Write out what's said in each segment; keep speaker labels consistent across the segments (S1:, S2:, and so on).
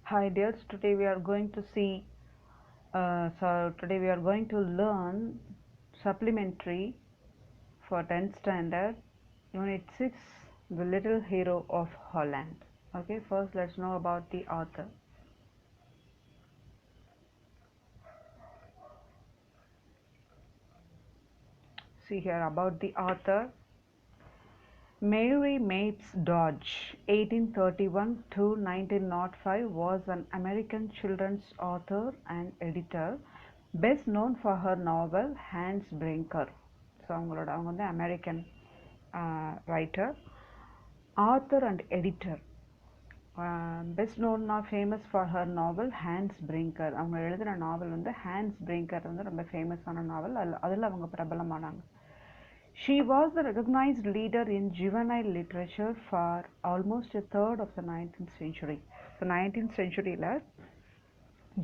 S1: Hi dears, today we are going to see, today we are going to learn supplementary for 10th standard, Unit 6, The Little Hero of Holland. Okay, first let's know about the author. See here about the author. Mary Mapes Dodge, 1831 to 1905, was an American children's author and editor, best known for her novel Hans Brinker. So அவங்க வந்து American writer, author and editor. Best நோன்னா famous for her novel Hans Brinker. அவங்க எழுதின நாவல் வந்து hence Brinker வந்து ரொம்ப ஃபேமஸான நாவல். அதில் அவங்க பிரபலமானாங்க. She was the recognized leader in juvenile literature for almost a third of the 19th century. So 19th centuryல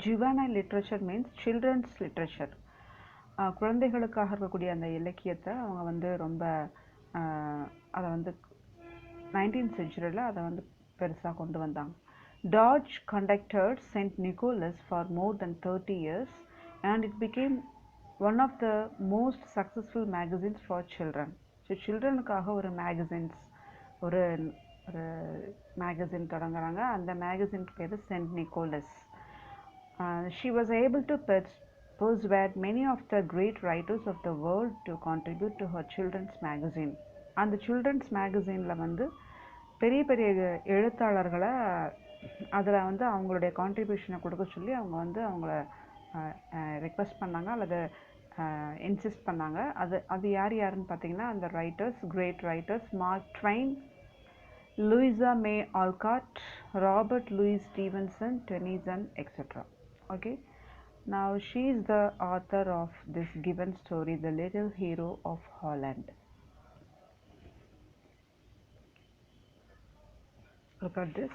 S1: juvenile literature means children's literature. குழந்தைகளுக்காக இருக்கக்கூடிய அந்த இலக்கியத்தை அவங்க வந்து ரொம்ப அதை வந்து 19th centuryல அதை வந்து பெருசாக கொண்டு வந்தாங்க. Dodge conducted St. Nicholas for more than 30 years and it became one of the most successful magazines for children. So சில்ட்ரனுக்காக ஒரு ஒரு மேகசின் தொடங்குறாங்க. அந்த மேகசினுக்கு பேர் Saint Nicholas. She was able to persuade many of the great writers of the world to contribute to her children's magazine. அந்த children's மேகசினில் வந்து பெரிய பெரிய எழுத்தாளர்களை அதில் வந்து அவங்களுடைய கான்ட்ரிபியூஷனை கொடுக்க சொல்லி அவங்க வந்து அவங்கள ரெக்வெஸ்ட் பண்ணாங்க அல்லது இன்சிஸ்ட் பண்ணாங்க. அது யாருன்னு பார்த்தீங்கன்னா அந்த great writers Mark Twain, Louisa May Alcott, Robert Louis Stevenson, Tennyson, etc. Okay, now she is the author of this given story, The Little Hero of Holland. Look at this.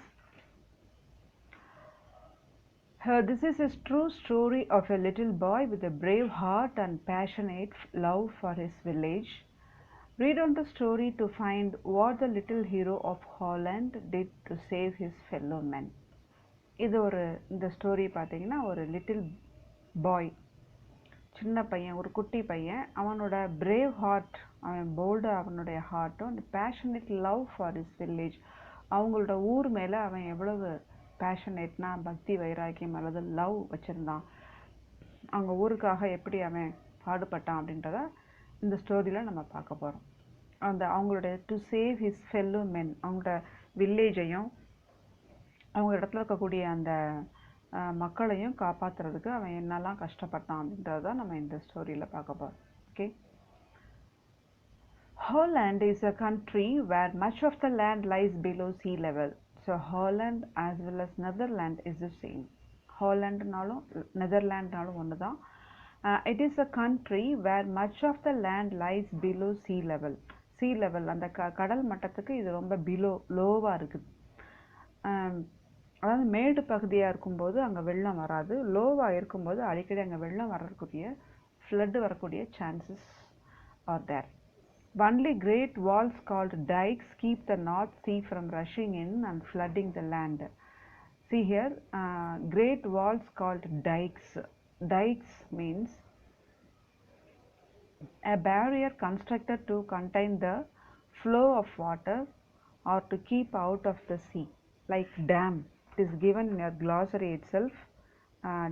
S1: This is a true story of a little boy with a brave heart and passionate love for his village. Read on the story to find what the little hero of Holland did to save his fellow men. இந்த story பார்த்தீங்கன்னா ஒரு little boy, சின்ன பையன், ஒரு குட்டி பையன், அவனோட brave heart, அவன் போல்டு அவனுடைய ஹார்ட்டும், அந்த passionate love for his village, அவங்களோட ஊர் மேலே அவன் எவ்வளவு பேஷனேட்னா பக்தி வைராக்கியம் அல்லது லவ் வச்சுருந்தான், அவங்க ஊருக்காக எப்படி அவன் பாடுபட்டான் அப்படின்றத இந்த ஸ்டோரியில் நம்ம பார்க்க போகிறோம். அவங்களுடைய டு சேவ் ஹிஸ் ஃபெல்லோ மென், அவங்களோட வில்லேஜையும் அவங்க இடத்துல இருக்கக்கூடிய அந்த மக்களையும் காப்பாற்றுறதுக்கு அவன் என்னெல்லாம் கஷ்டப்பட்டான் அப்படின்றத தான் நம்ம இந்த ஸ்டோரியில் பார்க்க போகிறோம். Okay. Holland is a country where much of the land lies below sea level. So Holland as well as Netherlands is the same. Hollandனாலும் நெதர்லாண்ட்னாலும் ஒன்று தான். It is a country where much of the land lies below sea level. Sea level அந்த கடல் மட்டத்துக்கு இது ரொம்ப லோவாக இருக்குது. அதாவது மேடு பகுதியாக இருக்கும்போது அங்கே வெள்ளம் வராது, லோவாக இருக்கும்போது அடிக்கடி அங்கே வெள்ளம் ஃப்ளட்டு வரக்கூடிய chances are there. Only great walls called dikes keep the North Sea from rushing in and flooding the land. See here, great walls called dikes. Dikes means a barrier constructed to contain the flow of water or to keep out of the sea, like dam. It is given in your glossary itself.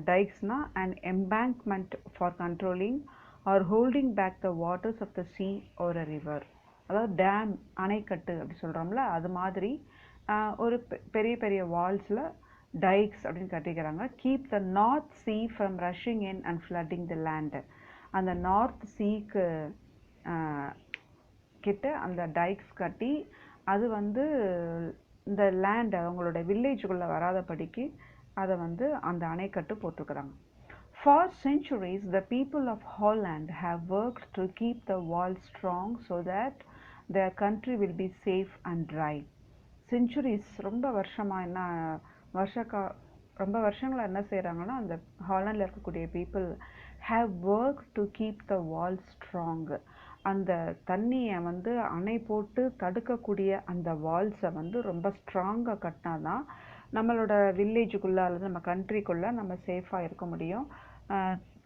S1: Dikes na an embankment for controlling or holding back the waters of the sea or a river. அதாவது dam, அணைக்கட்டு அப்படி சொல்கிறோம்ல, அது மாதிரி ஒரு பெரிய பெரிய வால்ஸில் டைக்ஸ் அப்படின்னு கட்டிக்கிறாங்க. Keep the North Sea from rushing in and flooding the land. அந்த நார்த் சீக்கு கிட்ட அந்த டைக்ஸ் கட்டி அது வந்து இந்த லேண்ட் அவங்களோட வில்லேஜுக்குள்ளே வராதபடிக்கு அதை வந்து அந்த அணைக்கட்டு போட்டுக்கிறாங்க. For centuries, the people of Holland have worked to keep the walls strong so that their country will be safe and dry. Centuries, ரொம்ப வருஷங்களா என்ன செய்கிறாங்கன்னா, அந்த ஹாலண்டில் இருக்கக்கூடிய people have worked to keep the walls strong. அந்த தண்ணியை அணை போட்டு தடுக்கக்கூடிய அந்த வால்ஸை ரொம்ப ஸ்ட்ராங்காக கட்டினாதான் நம்மளோட வில்லேஜுக்குள்ளே அல்லது நம்ம கண்ட்ரிக்குள்ளே நம்ம சேஃபாக இருக்க முடியும்,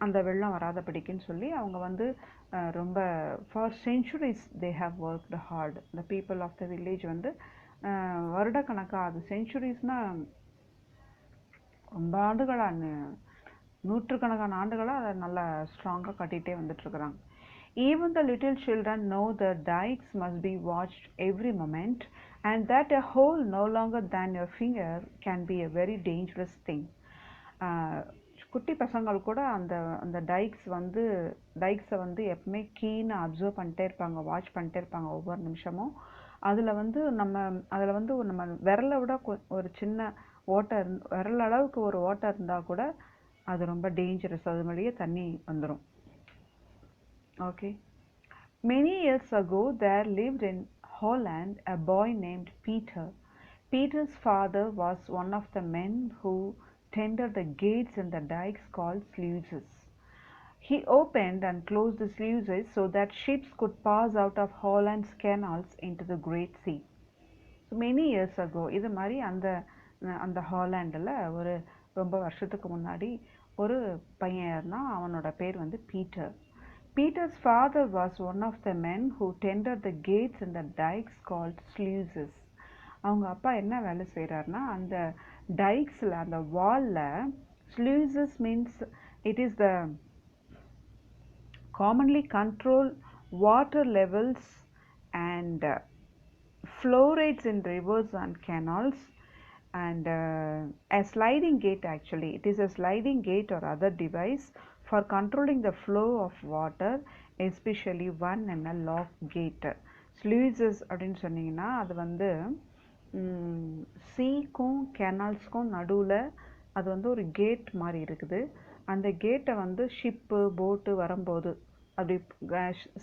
S1: அந்த வெள்ளம் வராதபடிக்குன்னு சொல்லி அவங்க வந்து ரொம்ப for centuries they have worked hard. The people of the village வந்து வருடக்கணக்காக, அது சென்ச்சுரிஸ்னால் ரொம்ப ஆண்டுகளாக, நூற்றுக்கணக்கான ஆண்டுகளாக அதை நல்லா ஸ்ட்ராங்காக கட்டிகிட்டே வந்துட்டுருக்குறாங்க. Even the little children know the dikes must be watched every moment and that a hole no longer than your finger can be a very dangerous thing. குட்டி பசங்கள் கூட அந்த அந்த டைக்ஸை வந்து எப்பவுமே கீனாக அப்சர்வ் பண்ணிட்டே இருப்பாங்க, வாட்ச் பண்ணிட்டே இருப்பாங்க ஒவ்வொரு நிமிஷமும். அதில் வந்து நம்ம விரலை விட ஒரு சின்ன ஓட்டை விரல் அளவுக்கு ஒரு ஓட்டை இருந்தால் கூட அது ரொம்ப டேஞ்சரஸ், அது வழியே தண்ணி வந்துடும். Okay. Many years ago, there lived in Holland a boy named Peter. Peter's father was one of the men who tended the gates in the dikes called sluices. He opened and closed the sluices so that ships could pass out of Holland's canals into the Great Sea. So many years ago, இது மாதிரி அந்த ஹாலாண்டில் ஒரு ரொம்ப வருஷத்துக்கு முன்னாடி ஒரு பையன் இருந்தான். அவனோட பேர் வந்து Peter. Peter's father was one of the men who tended the gates in the dikes called sluices. அவங்க அப்பா என்ன வேலை செய்கிறாருன்னா, அந்த டைக்ஸில், அந்த வாலில், sluices means it is the commonly control water levels and flow rates in rivers and canals, and a sliding gate. Actually it is a sliding gate or other device for controlling the flow of water, especially one in a lock gate. Sluices அப்படின்னு சொன்னீங்கன்னா அது வந்து சீக்கும் கெனால்ஸ்க்கும் நடுவில் அது வந்து ஒரு gate மாதிரி இருக்குது. அந்த கேட்டை வந்து ஷிப்பு போட்டு வரும்போது, அப்படி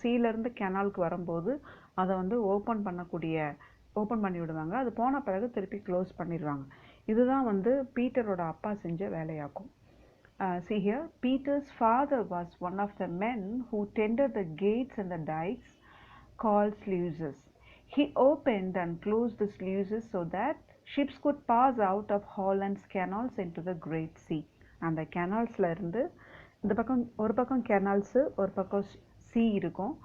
S1: சீலேருந்து கெனாலுக்கு வரும்போது அதை வந்து ஓப்பன் பண்ணி விடுவாங்க. அது போன பிறகு திருப்பி க்ளோஸ் பண்ணிடுவாங்க. இதுதான் வந்து பீட்டரோட அப்பா செஞ்ச வேலையாகும். See here, Peter's father was one of the men who tended the gates and the dikes called sluices. He opened and closed the sluices so that ships could pass out of Holland's canals into the Great Sea. அந்த கேனால்ஸில் இருந்து இந்த பக்கம் ஒரு பக்கம் கேனால்ஸு, ஒரு பக்கம் சீ இருக்கும்.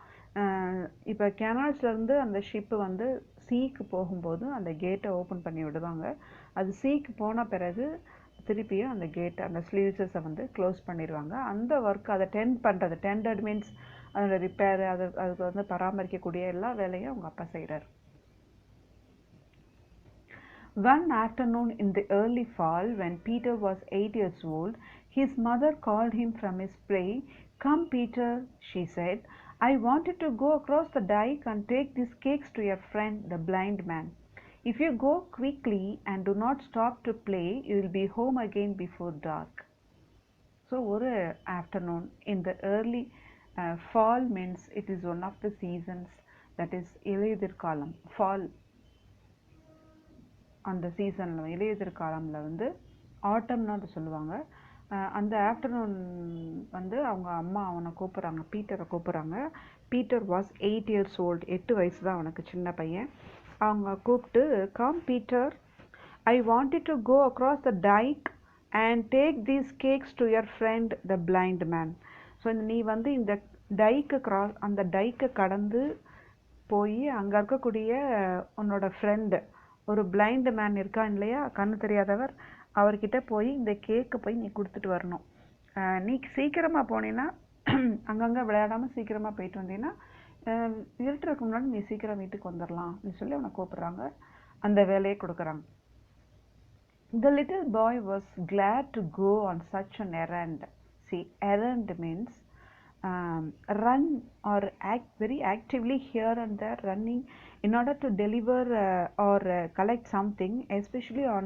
S1: இப்போ கேனால்ஸ்லேருந்து அந்த ஷிப்பு வந்து சீக்கு போகும்போது அந்த கேட்டை ஓப்பன் பண்ணி விடுவாங்க. அது சீக்கு போன பிறகு திருப்பியும் அந்த கேட், அந்த ஸ்லீவ்ஸை வந்து க்ளோஸ் பண்ணிடுவாங்க. அந்த ஒர்க் அதை டெண்டட் மீன்ஸ் அதோட ரிப்பேர், அதுக்கு வந்து பராமரிக்கக்கூடிய எல்லா வேலையும் அவங்க அப்பா செய்கிறார். One afternoon in the early fall, when Peter was 8 years old, his mother called him from his play. "Come, Peter," she said. "I wanted to go across the dike and take these cakes to your friend, the blind man. If you go quickly and do not stop to play, you will be home again before dark." So, ஒரு afternoon in the early fall means it is one of the seasons, that is இலையுதிர் காலம். Fall அந்த சீசனில், இலையுதிர் காலமில் வந்து ஆட்டம்னு அதை சொல்லுவாங்க. அந்த ஆஃப்டர்நூன் வந்து அவங்க அம்மா அவனை கூப்பிட்றாங்க, பீட்டரை கூப்பிட்றாங்க. பீட்டர் வாஸ் 8 years old, 8 வயசு தான் அவனுக்கு, சின்ன பையன். அவங்க கூப்பிட்டு, "come Peter, I wanted to go across the dike and take these cakes to your friend the blind man." So நீ வந்து இந்த அந்த டைக்கை கடந்து போய் அங்கே இருக்கக்கூடிய உன்னோட ஃப்ரெண்டு, ஒரு பிளைண்ட் மேன் இருக்கான் இல்லையா, கண்ணு தெரியாதவர், அவர்கிட்ட போய் இந்த கேக்கை போய் நீ கொடுத்துட்டு வரணும். நீ சீக்கிரமாக போனீன்னா, அங்கங்கே விளையாடாமல் சீக்கிரமாக போயிட்டு வந்தீங்கன்னா இருட்டுறதுக்கு முன்னாடி நீ சீக்கிரம் வீட்டுக்கு வந்துடலாம் அப்படின்னு சொல்லி அவனை கூப்பிட்றாங்க. அந்த வேலையை கொடுக்குறாங்க. The little boy was glad to go on such an errand. See, errand means run or act very actively here and there, running in order to deliver or collect something, especially on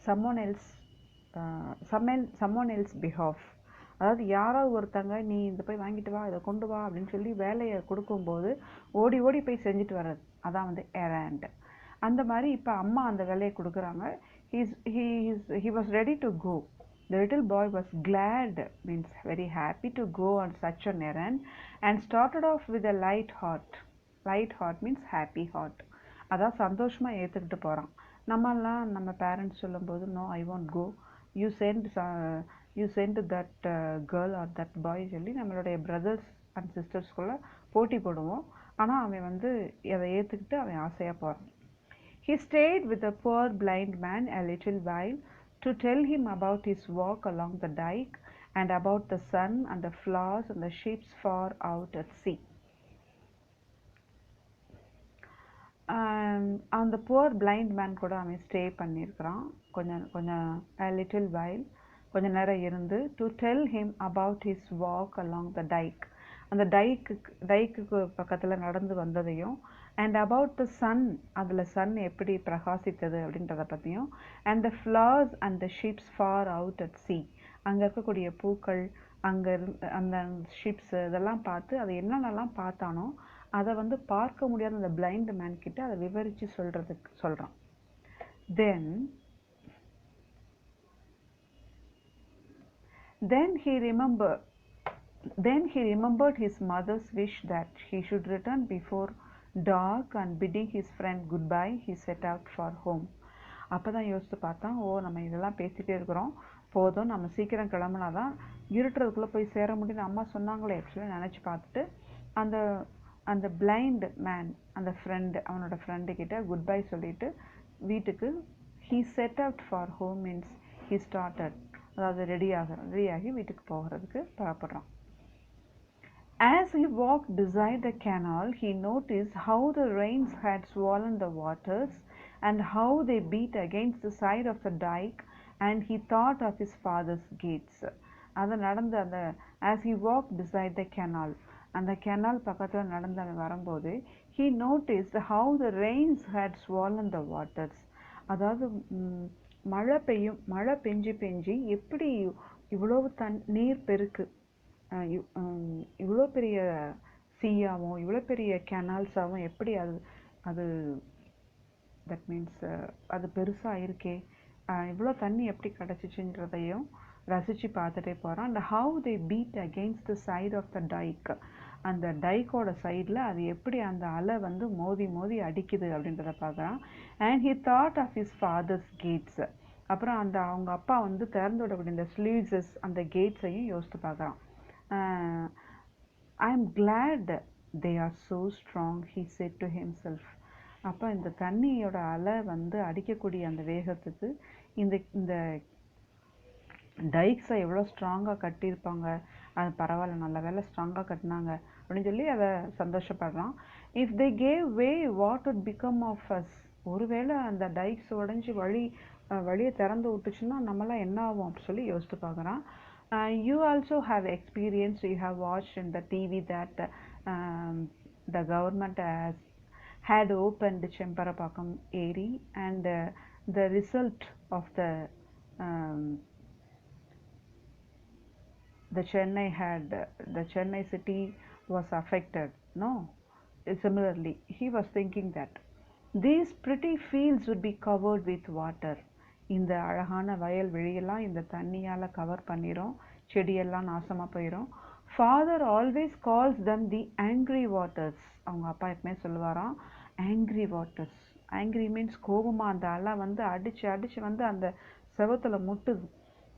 S1: someone else behalf. அதாவது யாராவது ஒருத்தங்க நீ இதை போய் வாங்கிட்டு வா, இதை கொண்டு வா அப்படின்னு சொல்லி வேலையை கொடுக்கும்போது ஓடி ஓடி போய் செஞ்சுட்டு வர்றது, அதான் வந்து errand. அந்த மாதிரி இப்போ அம்மா அந்த வேலையை கொடுக்குறாங்க. he was ready to go. The little boy was glad, means very happy, to go on such an errand and started off with a light heart. Light heart means happy heart. அதான் சந்தோஷமாக ஏற்றுக்கிட்டு போகிறான். நம்மலாம் நம்ம parents சொல்லும்போது no I want go, you sent you sent that girl or that boy சொல்லி நம்மளுடைய brothers and சிஸ்டர்ஸ்குள்ளே போட்டி போடுவோம். ஆனால் அவன் வந்து அதை ஏற்றுக்கிட்டு அவன் ஆசையாக போகிறான். He stayed with the poor blind man a little while to tell him about his walk along the dike and about the sun and the flowers and the ships far out at sea. அந்த poor blind man கூட அவன் stay பண்ணியிருக்கிறான் கொஞ்சம் கொஞ்சம் a little while, கொஞ்ச நேரம் இருந்து, to tell him about his walk along the dike, அந்த டைக்குக்கு பக்கத்தில் நடந்து வந்ததையும், அண்ட் அபவுட் த சன், அதில் சன் எப்படி பிரகாசித்தது அப்படின்றத பற்றியும், and the flowers and the ships far out at sea, அங்கே இருக்கக்கூடிய பூக்கள், அங்கே அந்த ஷிப்ஸு இதெல்லாம் பார்த்து அதை என்னென்னலாம் பார்த்தானோ அதை வந்து பார்க்க முடியாத அந்த பிளைண்ட் மேன் கிட்ட அதை விவரித்து சொல்கிறான். Then he remembered his mother's wish that he should return before dark, and bidding his friend goodbye, he set out for home. அப்போ தான் யோசித்து பார்த்தான், ஓ நம்ம இதெல்லாம் பேசிகிட்டே இருக்கிறோம், போதும் நம்ம சீக்கிரம் கிளம்புனா தான் இருட்டுறதுக்குள்ளே போய் சேர முடியும்னு அம்மா சொன்னாங்களே ஆக்சுவலி நினச்சி பார்த்துட்டு அந்த அந்த பிளைண்ட் மேன் அந்த ஃப்ரெண்டு அவனோட ஃப்ரெண்டு கிட்ட குட் பை சொல்லிட்டு வீட்டுக்கு he set out for home means he started, அதாவது ரெடியாகி வீட்டுக்கு போகிறதுக்கு புறப்படுறான். As he walked beside the canal, he noticed how the rains had swollen the waters and how they beat against the side of the dike, and he thought of his father's gates. அது நடந்து அந்த as he walked beside the canal, அந்த canal பக்கத்தில் நடந்து வரும்போது he noticed how the rains had swollen the waters, அதாவது மழை பெஞ்சு எப்படி இவ்வளவு நீர் பெருக்கு, இவ்வளோ பெரிய சீயாவும் இவ்வளோ பெரிய கெனால்ஸாகவும் எப்படி அது தட் மீன்ஸ் அது பெருசாக இருக்கே, இவ்வளோ தண்ணி எப்படி கிடச்சிச்சுன்றதையும் ரசித்து பார்த்துட்டே போகிறான். And how they beat against the side of the dike, அந்த டைக்கோட சைடில் அது எப்படி அந்த அலை வந்து மோதி அடிக்குது அப்படின்றத பார்க்குறான். And he thought of his father's gates, அப்புறம் அவங்க அப்பா வந்து திறந்து விடக்கூடிய இந்த ஸ்லீவ்ஸஸ் அந்த கேட்ஸையும் யோசித்து பார்க்குறான். I am glad they are so strong, he set to himself. அப்போ இந்த தண்ணியோட அலை வந்து அடிக்கக்கூடிய அந்த வேகத்துக்கு இந்த டைக்ஸை எவ்வளோ ஸ்ட்ராங்காக கட்டியிருப்பாங்க, அது பரவாயில்ல நல்ல வேலை ஸ்ட்ராங்காக கட்டினாங்க அப்படின்னு சொல்லி அதை சந்தோஷப்படுறான். If they gave way what would become of us, ஒருவேளை அந்த டைக்ஸ் உடஞ்சி வழியை திறந்து விட்டுச்சுன்னா நம்மளாம் என்ன ஆகும் அப்படின்னு சொல்லி யோசித்து பார்க்குறான். You also have experience, you have watch in the TV that the government had opened Chemparapakam area, and the result of the Chennai city was affected. No, similarly he was thinking that these pretty fields would be covered with water. இந்த அழகான வயல் வெளியெல்லாம் இந்த தண்ணியால் cover பண்ணிடும், செடியெல்லாம் நாசமாக போயிடும். Father always calls தம் தி angry waters, அவங்க அப்பா எப்பவுமே சொல்லுவாராம் ஆங்க்ரி வாட்டர்ஸ். ஆங்க்ரி மீன்ஸ் கோபமாக அந்த அலை வந்து அடித்து வந்து அந்த செவத்தில் முட்டுது.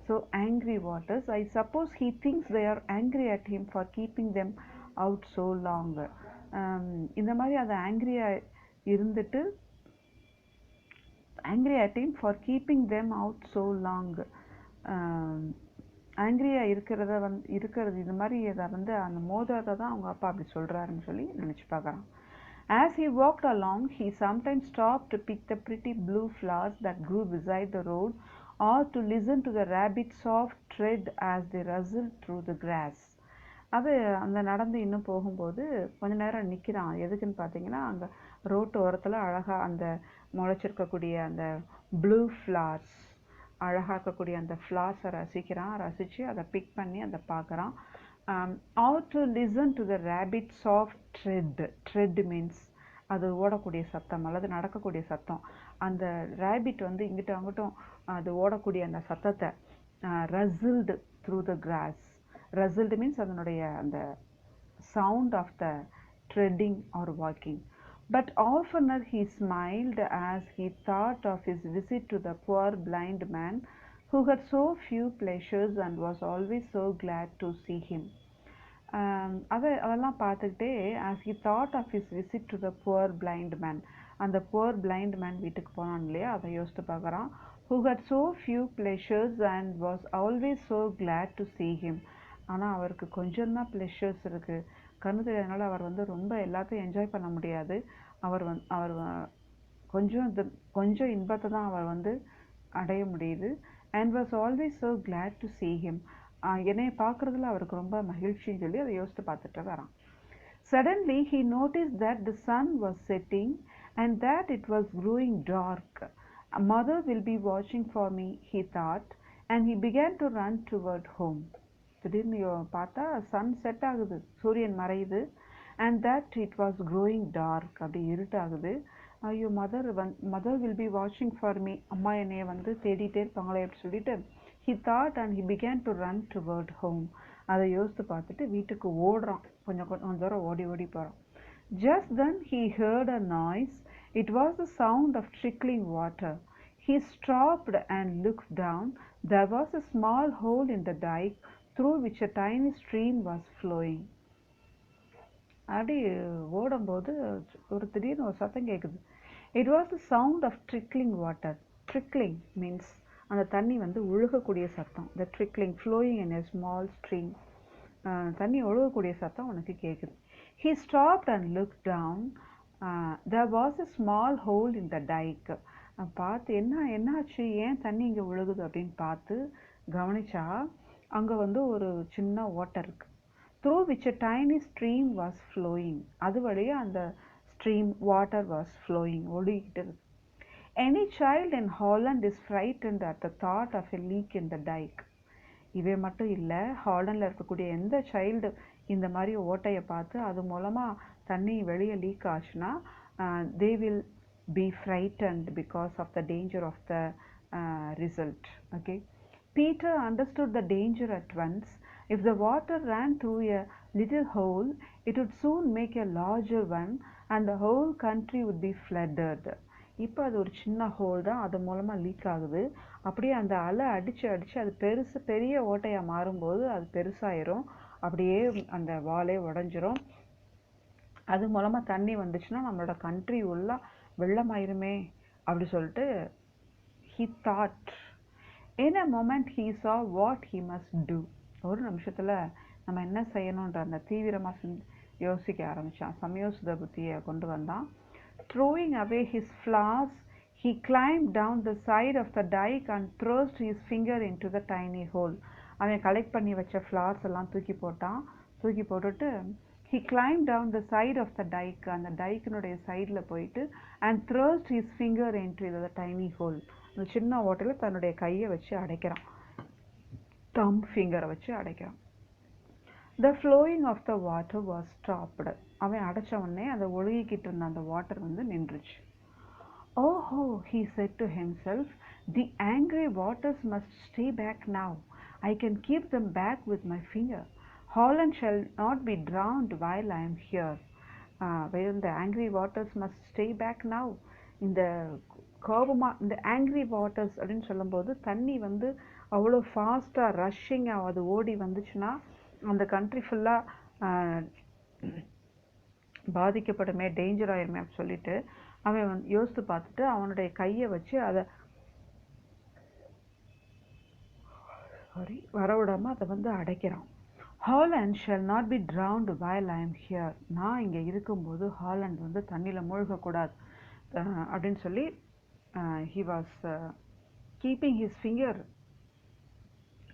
S1: So angry waters, I suppose he thinks they are angry at him for keeping them out so long. இந்த மாதிரி அதை ஆங்க்ரியாக இருந்துட்டு angry at him for keeping them out so long. ஆங்க்ரியாக இருக்கிறது இது மாதிரி இதை வந்து அந்த மோதிரத்தை தான் அவங்க அப்பா அப்படி சொல்கிறாருன்னு சொல்லி நினச்சி பார்க்குறான். As he walked along, he sometimes stopped to pick the pretty blue flowers that grew beside the road, or to listen to the rabbit's soft tread as they rustled through the grass. அது அந்த நடந்து இன்னும் போகும்போது கொஞ்ச நேரம் நிற்கிறான். எதுக்குன்னு பார்த்தீங்கன்னா, அங்கே ரோட்டு ஓரத்தில் அழகாக அந்த முளைச்சிருக்கக்கூடிய அந்த ப்ளூ ஃப்ளார்ஸ், அழகாக இருக்கக்கூடிய அந்த ஃப்ளார்ஸை ரசித்து அதை பிக் பண்ணி அதை பார்க்குறான். Or to listen to the rabbit's soft tread means அது ஓடக்கூடிய சத்தம் அல்லது நடக்கக்கூடிய சத்தம். அந்த ரேபிட் வந்து இங்கிட்ட அங்கிட்டும் அது ஓடக்கூடிய அந்த சத்தத்தை rustled through the grass. Rustled means அதனுடைய அந்த sound of the treading or walking. But oftener he smiled as he thought of his visit to the poor blind man who had so few pleasures and was always so glad to see him. அதெல்லாம் பார்த்துக்கிட்டே as he thought of his visit to the poor blind man, அந்த poor blind man வீட்டுக்கு போனான் இல்லையா, அதை யோசித்து பார்க்குறான். who had so few pleasures and was always so glad to see him. ஆனால் அவருக்கு கொஞ்சம் தான் ப்ளெஷர்ஸ் இருக்குது, கண்ணு தெரியாதனால அவர் வந்து ரொம்ப எல்லாத்தையும் என்ஜாய் பண்ண முடியாது. அவர் கொஞ்சம் இன்பத்தை தான் அவர் வந்து அடைய முடியுது. And was always so glad to see him. என்னை பார்க்குறதுல அவருக்கு ரொம்ப மகிழ்ச்சின்னு சொல்லி அதை யோசித்து பார்த்துட்டு வரான். Suddenly he noticed that the sun was setting and that it was growing dark. Mother will be watching for me, he thought, and he began to run toward home. திடீர்னு பார்த்தா சன் செட் ஆகுது, சூரியன் மறையுது. And that it was growing dark, அப்படி இருட்டாகுது. ஐயோ mother will be வாட்சிங் for me, அம்மா என்னைய வந்து தேடிட்டே இருப்பாங்களே அப்படி சொல்லிட்டு he thought and he began to run toward home. அதை யோசித்து பார்த்துட்டு வீட்டுக்கு ஓடுறான், கொஞ்சம் தூரம் ஓடி போகிறான். Just then he heard a noise. It was the sound of trickling water. He stopped and looked down. There was a small hole in the dike through which a tiny stream was flowing. அப்படி ஓடும்போது ஒரு திடீர்னு ஒரு சத்தம் கேட்குது. It was the sound of trickling water. Trickling means அந்த தண்ணி வந்து ஒழுகக்கூடிய சத்தம். The trickling, flowing in a small stream. தண்ணி ஒழுகக்கூடிய சத்தம் உனக்கு கேட்குது. He stopped and looked down. There was a small hole in the dike. பார்த்து என்னாச்சு, ஏன் தண்ணி இங்கே ஒழுகுது அப்படின்னு பார்த்து கவனிச்சா அங்கே வந்து ஒரு சின்ன வாட்டர் இருக்கு. through which a tiny stream was flowing. அது வழியா அந்த stream water was flowing, ஒழுகிட்டு இருக்கு. Any child in Holland is frightened at the thought of a leak in the dike. இவை மட்டும் இல்லை, ஹாலண்டில் இருக்கக்கூடிய எந்த சைல்டு இந்த மாதிரி ஓட்டையை பார்த்து அது மூலமாக தண்ணி வெளியே லீக் ஆச்சுன்னா they will be frightened because of the danger of the result. Okay. Peter understood the danger at once. If the water ran through a little hole, it would soon make a larger one and the whole country would be flooded. இப்போ அது ஒரு சின்ன whole தான், அது மூலமாக league ஆகுது. அப்படியே அந்த அலை அடித்து அது பெரிய ஓட்டையாக மாறும்போது அது பெருசாயிரும், அப்படியே அந்த வாலே உடஞ்சிரும். அது மூலமாக தண்ணி வந்துச்சுன்னா நம்மளோட கண்ட்ரி உள்ள வெள்ளமாயிருமே அப்படி சொல்லிட்டு he thought. In a moment he saw what he must do. ஒரு நிமிஷத்தில் நம்ம என்ன செய்யணுன்ற அந்த தீவிரமாக யோசிக்க ஆரம்பித்தான். சமயோசித புத்தியை கொண்டு வந்தான். Throwing away his flowers, he climbed down the side of the dike and thrust his finger into the tiny hole. அவன் கலெக்ட் பண்ணி வச்ச ஃப்ளவர்ஸ் எல்லாம் தூக்கி போட்டுட்டு he climbed down the side of the dike, அந்த டைக்கினுடைய சைடில் போயிட்டு and thrust his finger into the tiny hole. அந்த சின்ன ஓட்டையில் தன்னுடைய கையை வச்சு அடைக்கிறான், தம் ஃபிங்கரை வச்சு அடைக்கிறான். The flowing of the water was stopped. அவன் அடைச்ச உடனே அந்த ஒழுகிக்கிட்டு இருந்த அந்த வாட்டர் வந்து நின்றுச்சு. Oh, he said to himself, the angry waters must stay back now. I can keep them back with my finger. Holland shall not be drowned while I am here. Well, the angry waters must stay back now. இந்த angry waters அப்படின்னு சொல்லும்போது தண்ணி வந்து அவ்வளோ ஃபாஸ்ட்டாக ரஷ்ஷிங்காக அது ஓடி வந்துச்சுன்னா அந்த கண்ட்ரி ஃபுல்லாக பாதிக்கப்படுமே, டேஞ்சர் ஆயிருமே அப்படின்னு சொல்லிட்டு அவன் யோசித்து பார்த்துட்டு அவனுடைய கையை வச்சு அதை வரவிடாமல் அதை வந்து அடைக்கிறான். Holland shall not be drowned while I am here. நான் இங்கே இருக்கும்போது ஹாலண்ட் வந்து தண்ணியில் மூழ்கக்கூடாது அப்படின்னு சொல்லி he was keeping his finger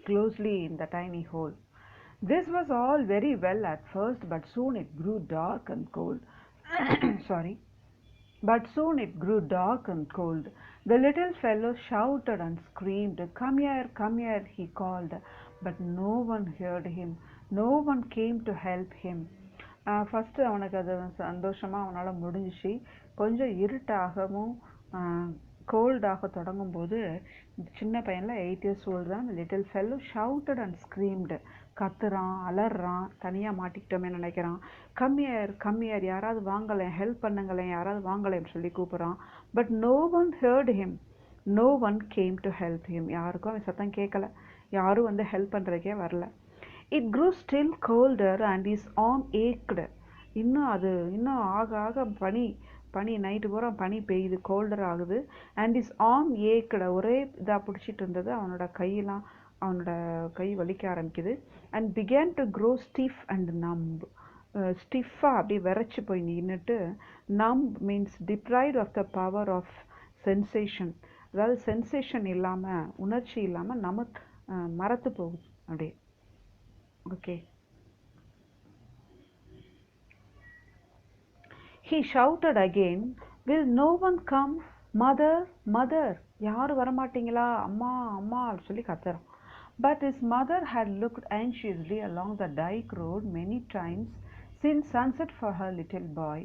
S1: closely in the tiny hole. This was all very well at first, but soon it grew dark and cold. But soon it grew dark and cold. The little fellow shouted and screamed, come here, he called. But no one heard him. No one came to help him. First அவனுக்கு அது சந்தோஷமாக அவனால் முடிஞ்சிச்சு. கொஞ்சம் இருட்டாகவும் கோல்டாக தொடங்கும் போது சின்ன பையனில் 8 years old தான். Little fellow shouted and screamed, கத்துறான், அலறான், தனியாக மாட்டிக்கிட்டோமே நினைக்கிறான். கம்மியர் கம்மியர், யாராவது வாங்கலேன், ஹெல்ப் பண்ணுங்களேன், யாராவது வாங்கலேன்னு சொல்லி கூப்பிட்றான். But no one heard him, no one came to help him. யாருக்கும் அவன் சத்தம் கேட்கல, யாரும் வந்து ஹெல்ப் பண்ணுறதுக்கே வரல. It grew still colder and his arm ached. இன்னும் ஆக ஆக பனி நைட்டு பூரா பனி பெய்யுது, கோல்டர் ஆகுது. அண்ட் இஸ் ஆர்ம் ஏக்கட, ஒரே இதாக பிடிச்சிட்டு இருந்தது, அவனோட கை வலிக்க ஆரம்பிக்குது. And began to grow stiff and numb, ஸ்டிஃபாக அப்படியே விரைச்சி போய் நின்றுட்டு. Numb means deprived of the power of sensation, அதாவது சென்சேஷன் இல்லாமல், உணர்ச்சி இல்லாமல் மரத்து போகுது அப்படியே. Okay. He shouted again, will no one come? Mother, mother, யாரும் வரமாட்டீங்களா, அம்மா அம்மா சொல்லி கத்துறான். But his mother had looked anxiously along the dike road many times since sunset for her little boy,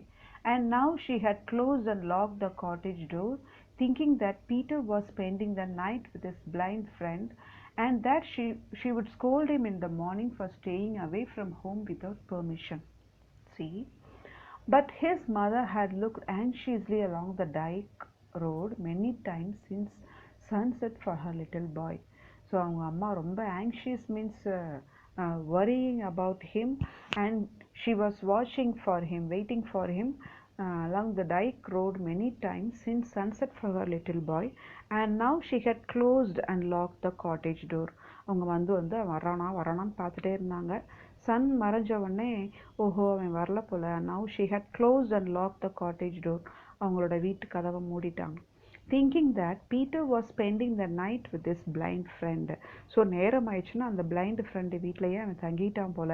S1: and now she had closed and locked the cottage door, thinking that Peter was spending the night with his blind friend, and that she would scold him in the morning for staying away from home without permission. See? But his mother had looked anxiously along the dike road many times since sunset for her little boy. So அவங்க அம்மா ரொம்ப anxious means worrying about him, and she was watching for him, waiting for him along the dike road many times since sunset for her little boy, and now she had closed and locked the cottage door. அவங்க வந்து வரானான்னு பார்த்துட்டே இருந்தாங்க. Sun மறைஞ்ச உடனே ஓஹோ அவன் வரல போல. Now she had closed and lock the cottage door, அவங்களோட வீட்டு கதவை மூடிட்டாங்க. Thinking that Peter was spending the night with this blind friend. So நேரம் ஆயிடுச்சுன்னா அந்த பிளைண்ட் ஃப்ரெண்டு வீட்லேயே அவன் தங்கிட்டான் போல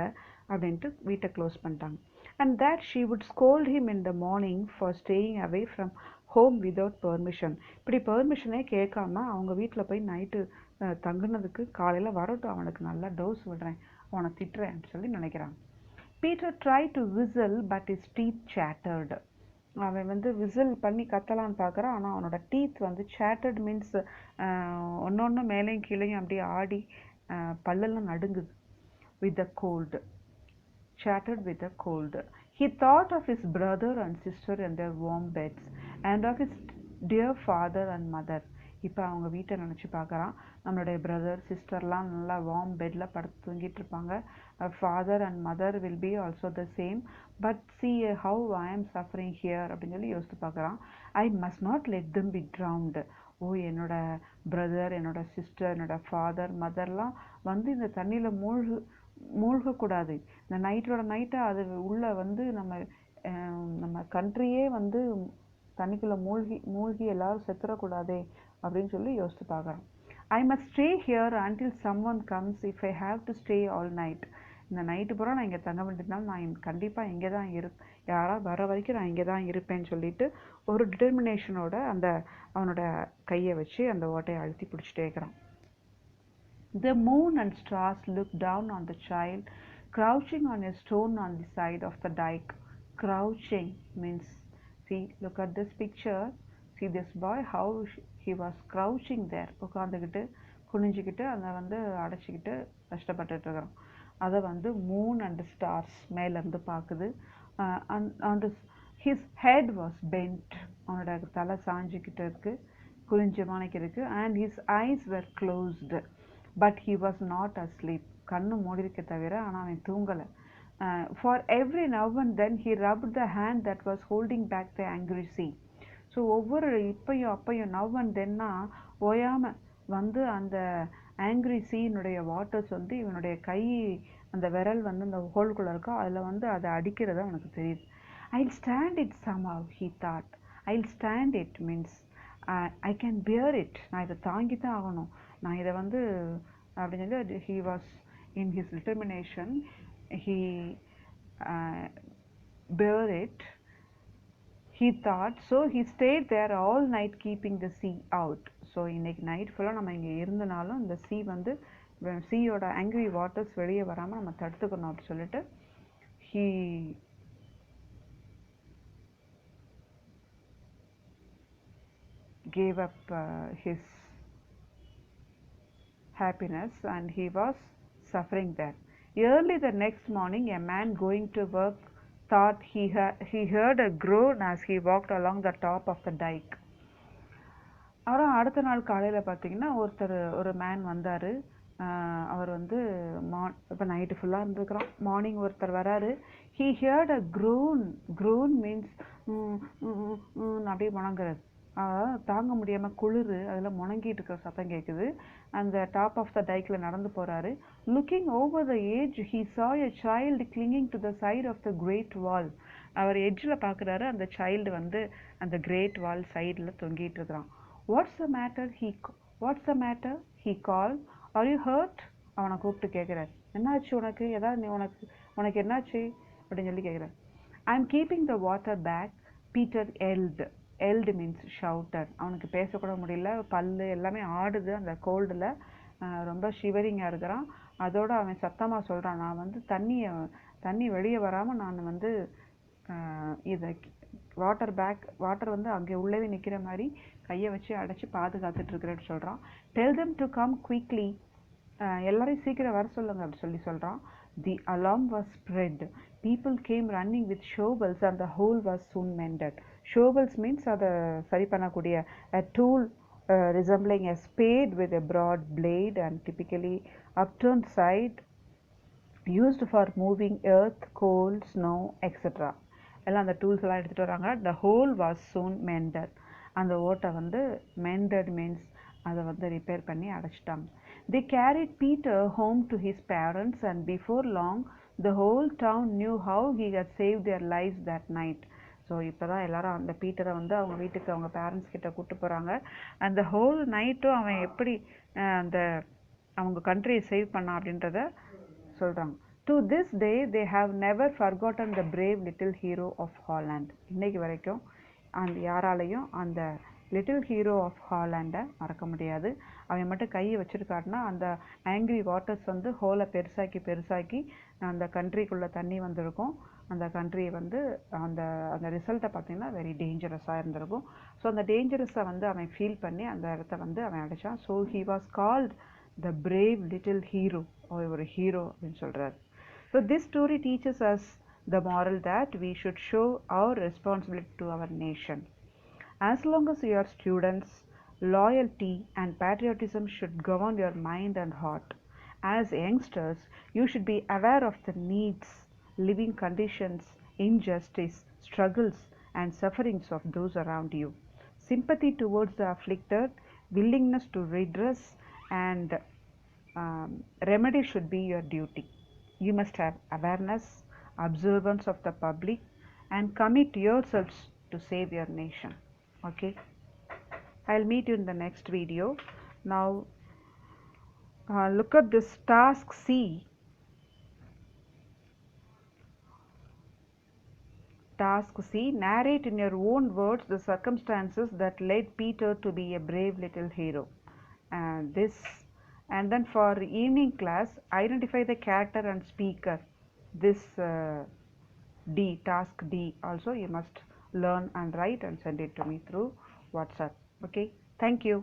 S1: அப்படின்ட்டு வீட்டை க்ளோஸ் பண்ணிட்டாங்க. And that she would scold him in the morning for staying away from home without permission. இப்படி பெர்மிஷனே கேட்காம அவங்க வீட்டில் போய் நைட்டு தங்குனதுக்கு காலையில் வரட்டும், அவனுக்கு நல்லா டோஸ் விடுறேன், அவனை திட்டுறேன்னு சொல்லி நினைக்கிறாங்க. Peter try to whistle but his teeth chattered. அவன் வந்து விசில் பண்ணி கத்தலான்னு பார்க்குறான், ஆனால் அவனோட டீத் வந்து சேட்டர்ட் மீன்ஸ் ஒன்று மேலேயும் கீழேயும் அப்படியே ஆடி பல்லெல்லாம் நடுங்குது. With a cold, chattered with a cold. He thought of his brother and sister and their warm beds, and of his dear father and mother. இப்போ அவங்க வீட்டை நினச்சி பார்க்குறான். நம்மளுடைய பிரதர் சிஸ்டர்லாம் நல்லா வார்ம் பெட்டில் படுத்து தூங்கிட்டு இருப்பாங்க. Father and mother will be also the same, but see how I am suffering here அப்படின்னு சொல்லி யோசித்து பார்க்குறான். I must not let them be drowned. ஓ என்னோட பிரதர், என்னோட சிஸ்டர், என்னோட ஃபாதர், மதர்லாம் வந்து இந்த தண்ணியில் மூழ்கக்கூடாது. இந்த நைட்டாக அது உள்ளே வந்து நம்ம கண்ட்ரியே வந்து தண்ணிக்குள்ளே மூழ்கி எல்லாரும் செத்துறக்கூடாதே அப்படின்னு சொல்லி யோசித்து பார்க்குறோம். I must stay here until someone comes if I have to stay all night. இந்த நைட்டு பூரா நான் இங்கே தங்க வேண்டியதுனால நான் கண்டிப்பாக இங்கே தான் யாராவது வர வரைக்கும் நான் இங்கே தான் இருப்பேன்னு சொல்லிட்டு ஒரு டிட்டர்மினேஷனோட அவனோட கையை வச்சு அந்த ஓட்டையை அழுத்தி பிடிச்சிட்டே இருக்கிறான். The moon and stars looked down on the child, crouching on a stone on the side of the dike. Crouching means, see, look at this picture. See this boy, how he was crouching there. உட்காந்துக்கிட்டு குனிஞ்சிக்கிட்டு அதை வந்து அடைச்சிக்கிட்டு கஷ்டப்பட்டுட்டு இருக்கிறோம். அதை வந்து Moon and stars மேலேருந்து பார்க்குது. his head was bent, அவனோட தலை சாஞ்சிக்கிட்டு இருக்கு, குனிஞ்சு மாணிக்கிருக்கு. and his eyes were closed, but he was not asleep. கண்ணு மூடிருக்க தவிர ஆனால் அவன் தூங்கலை. For every now and then he rubbed the hand that was holding back the angry sea. So ஒவ்வொரு இப்பையும் அப்பையும் நவ் அண்ட் தென்னா ஓயாமல் வந்து அந்த ஆங்க்ரி சீனுடைய வாட்டர்ஸ் வந்து இவனுடைய கை அந்த விரல் வந்து அந்த ஹோல்குள்ளே இருக்கோ அதில் வந்து அதை அடிக்கிறத அவனுக்கு தெரியுது. I'll stand it somehow he thought. I'll stand it means I can bear it. நான் இதை தாங்கி தான் ஆகணும், நான் இதை வந்து அப்படின்னு சொல்லி he was in his determination, he bear it, he thought. So he stayed there all night keeping the sea out. So இன்னைக்கு நைட் ஃபுல்லாக நம்ம இங்கே இருந்தனாலும் இந்த sea வந்து சீயோட ஆங்க்ரி வாட்டர்ஸ் வெளியே வராமல் நம்ம தடுத்துக்கணும் அப்படின்னு சொல்லிட்டு he gave up his happiness and he was suffering there. Early the next morning, a man going to work thought he heard a groan as he walked along the top of the dike. அப்புறம் அடுத்த நாள் காலையில் பார்த்தீங்கன்னா ஒரு man வந்தார். அவர் வந்து இப்போ night ஃபுல்லாக இருந்துருக்குறோம். மார்னிங் ஒருத்தர் வராரு. ஹீ ஹியர்ட் அ க்ரூன் மீன்ஸ் அப்படியே முணங்குறது. தாங்க முடியாமல் குளிர் அதில் முணங்கிட்டு இருக்கிற சத்தம் கேட்குது. அந்த டாப் ஆஃப் த டைக்கில் நடந்து போகிறாரு. Looking over the age he saw a child clinging to the side of the great wall. அவர் எட்ஜில் பார்க்குறாரு, அந்த சைல்டு வந்து அந்த கிரேட் வால் சைடில் தொங்கிட்டு இருக்கிறான். What's the matter? He called. Are you hurt? அவனை கூப்பிட்டு கேட்குறாரு, என்னாச்சு உனக்கு? ஏதாவது உனக்கு என்னாச்சு அப்படின்னு சொல்லி கேட்குறாரு. I'm keeping the water back, Peter yelled. Yelled means shouted. அவனுக்கு பேசக்கூட முடியல, பல்லு எல்லாமே ஆடுது அந்த கோல்டில். ரொம்ப ஷிவரிங்காக இருக்கிறான். அதோடு அவன் சத்தமாக சொல்கிறான், நான் வந்து தண்ணி வெளியே வராமல் நான் வந்து இதை வாட்டர் வந்து அங்கே உள்ளவே நிற்கிற மாதிரி கையை வச்சு அடைச்சி பாதுகாத்துட்ருக்கிறேன்னு சொல்கிறான். Tell them to come quickly. எல்லாரையும் சீக்கிரம் வர சொல்லுங்க அப்படி சொல்கிறான். The alarm was spread. People came running with shovels and the hole was soon mended. Shovels means அதை சரி பண்ணக்கூடிய a tool resembling a spade with a broad blade and typically upturned side used for moving earth, coal, snow, etc. எல்லாம் அந்த tools எல்லாம் எடுத்துகிட்டு வராங்க. The hole was soon mended. அந்த ஓட்டை வந்து mended means அதை வந்து ரிப்பேர் பண்ணி அடைச்சிட்டாங்க. They carried Peter home to his parents and before long the whole town knew how he had saved their lives that night. So இப்போ தான் எல்லாரும் அந்த பீட்டரை வந்து அவங்க வீட்டுக்கு அவங்க பேரண்ட்ஸ் கிட்ட கூப்பிட்டு போகிறாங்க. அந்த ஹோல் நைட்டும் அவன் எப்படி அந்த அவங்க கண்ட்ரியை சேவ் பண்ணான் அப்படின்றத சொல்கிறாங்க. To this day they have never forgotten the brave little hero of Holland. இன்னைக்கு வரைக்கும் அந்த யாராலையும் அந்த லிட்டில் ஹீரோ ஆஃப் ஹாலண்டை மறக்க முடியாது. அவன் மட்டும் கையை வச்சுருக்காருன்னா அந்த ஆங்கிரி வாட்டர்ஸ் வந்து ஹோலை பெருசாக்கி அந்த கண்ட்ரிக்குள்ளே தண்ணி வந்திருக்கும். அந்த கண்ட்ரியை வந்து அந்த ரிசல்ட்டை பார்த்திங்கன்னா வெரி டேஞ்சரஸாக இருந்திருக்கும். ஸோ அந்த டேஞ்சரஸை வந்து அவன் ஃபீல் பண்ணி அந்த இடத்த வந்து அவன் அடித்தான். So he was called the brave little hero, ஒரு ஹீரோ அப்படின்னு சொல்கிறார். So this story teaches us the moral that we should show our responsibility to our nation. As long as you are students, loyalty and patriotism should govern your mind and heart. As youngsters, you should be aware of the needs, living conditions, injustice, struggles and sufferings of those around you. Sympathy towards the afflicted, willingness to redress and remedy should be your duty. You must have awareness, observance of the public and commit yourselves to save your nation. Okay, I'll meet you in the next video. Now look at this task C. Task C, narrate in your own words the circumstances that led Peter to be a brave little hero. And then for evening class, identify the character and speaker. This task D also you must learn and write and send it to me through WhatsApp. Okay, thank you.